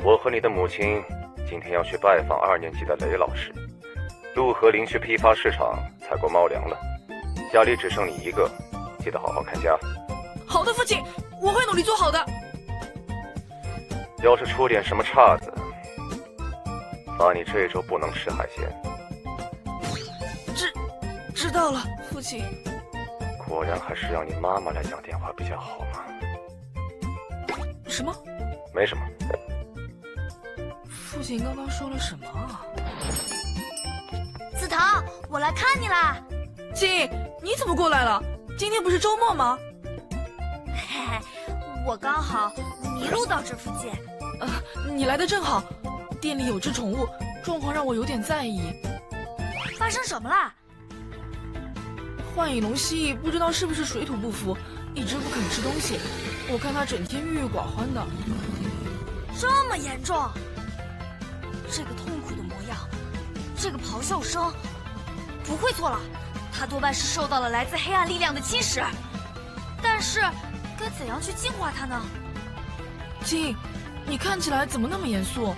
我和你的母亲今天要去拜访2年级的雷老师。陆河林区批发市场采购猫粮了，家里只剩你一个，记得好好看家。好的，父亲，我会努力做好的。要是出点什么岔子，罚你这周不能吃海鲜。知道了，父亲。果然还是让你妈妈来讲电话比较好嘛。什么？没什么。父亲刚刚说了什么啊？子腾，我来看你啦。亲，你怎么过来了？今天不是周末吗？嘿嘿，我刚好迷路到这附近。你来的正好，店里有只宠物，状况让我有点在意。发生什么了？幻影龙蜥蜴不知道是不是水土不服，一直不肯吃东西。我看它整天郁郁寡欢的。这么严重？这个痛苦的模样，这个咆哮声，不会错了，它多半是受到了来自黑暗力量的侵蚀。但是，该怎样去净化它呢？亲，你看起来怎么那么严肃？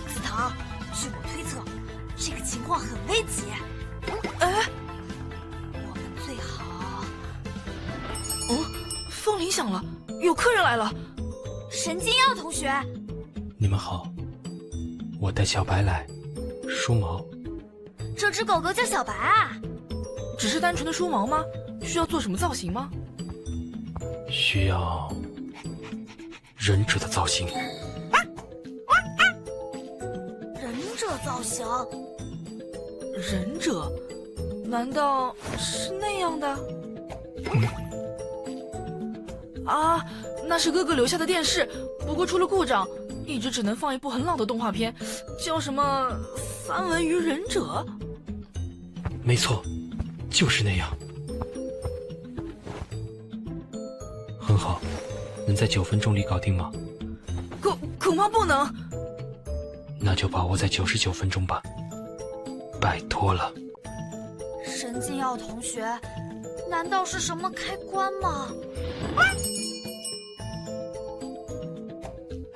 子腾，据我推测，这个情况很危急。哎，我们最好……风铃响了，有客人来了。神经药同学，你们好，我带小白来，梳毛。这只狗狗叫小白啊？只是单纯的梳毛吗？需要做什么造型吗？需要忍者的造型。忍者造型？忍者？难道是那样的？啊，那是哥哥留下的电视，不过出了故障，一直只能放一部很老的动画片，叫什么《三文鱼忍者》。没错，就是那样。很好，能在9分钟里搞定吗？恐怕不能。那就把握在99分钟吧，拜托了。神经药同学，难道是什么开关吗？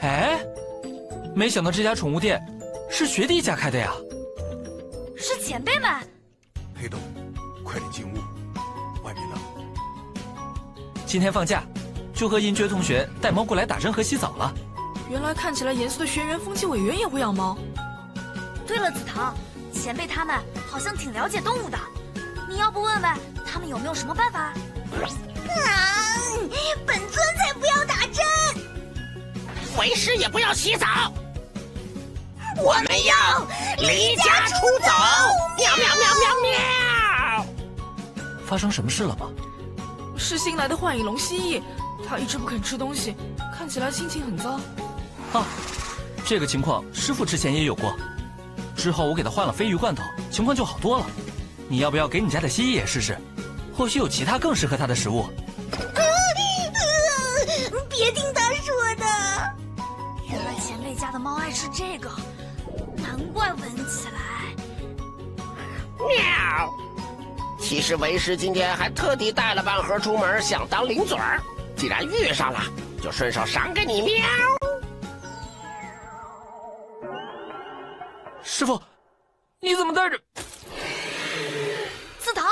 哎，没想到这家宠物店是学弟家开的呀！是前辈们。黑豆，快点进屋，外面冷。今天放假，就和银爵同学带猫过来打针和洗澡了。原来看起来严肃的学员风纪委员也会养猫。对了，子腾，前辈他们好像挺了解动物的，你要不问问他们有没有什么办法？本尊才不要打针，为师也不要洗澡，我们要离家出走！喵喵喵喵喵！发生什么事了吗？是新来的幻影龙蜥蜴，它一直不肯吃东西，看起来心情很糟。啊，这个情况师傅之前也有过，之后我给他换了鲱鱼罐头，情况就好多了。你要不要给你家的蜥蜴也试试？或许有其他更适合它的食物。别听他说的，原来前辈家的猫爱吃这个，难怪闻起来。喵！其实为师今天还特地带了半盒出门，想当零嘴儿。既然遇上了，就顺手赏给你喵。师傅，你怎么带着？子腾，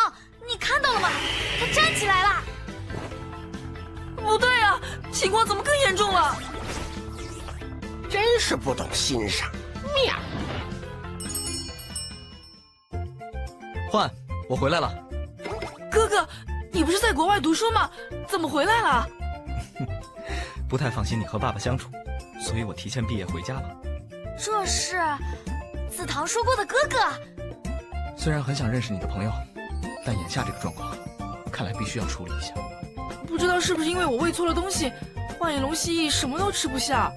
你看到了吗？他站起来了。不对啊，情况怎么更严重了？真是不懂欣赏。喵！幻，我回来了。哥哥，你不是在国外读书吗？怎么回来了？不太放心你和爸爸相处，所以我提前毕业回家了。这是子腾说过的哥哥。虽然很想认识你的朋友，但眼下这个状况，看来必须要处理一下。不知道是不是因为我喂错了东西，幻影龙蜥蜴什么都吃不下。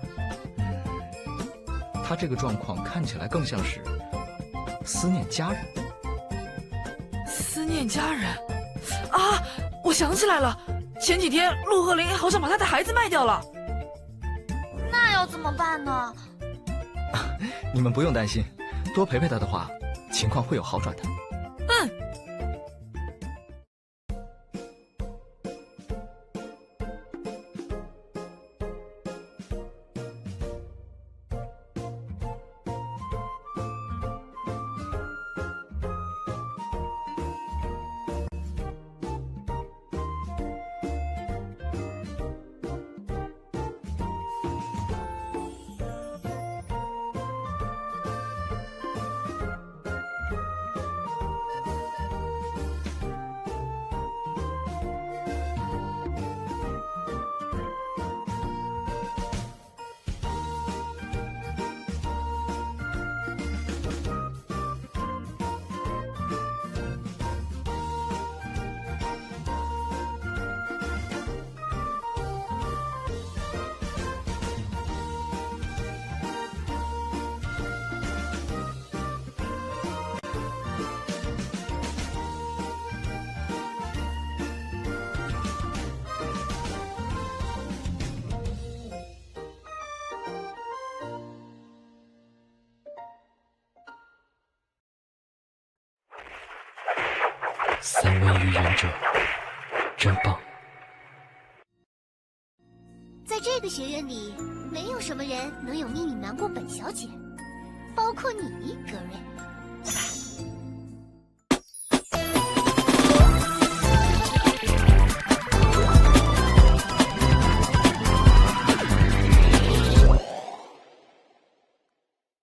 他这个状况看起来更像是思念家人。思念家人？啊，我想起来了，前几天陆鹤林好像把他的孩子卖掉了。那要怎么办呢？你们不用担心，多陪陪他的话，情况会有好转的。三文鱼忍者，真棒。在这个学院里，没有什么人能有秘密瞒过本小姐，包括你。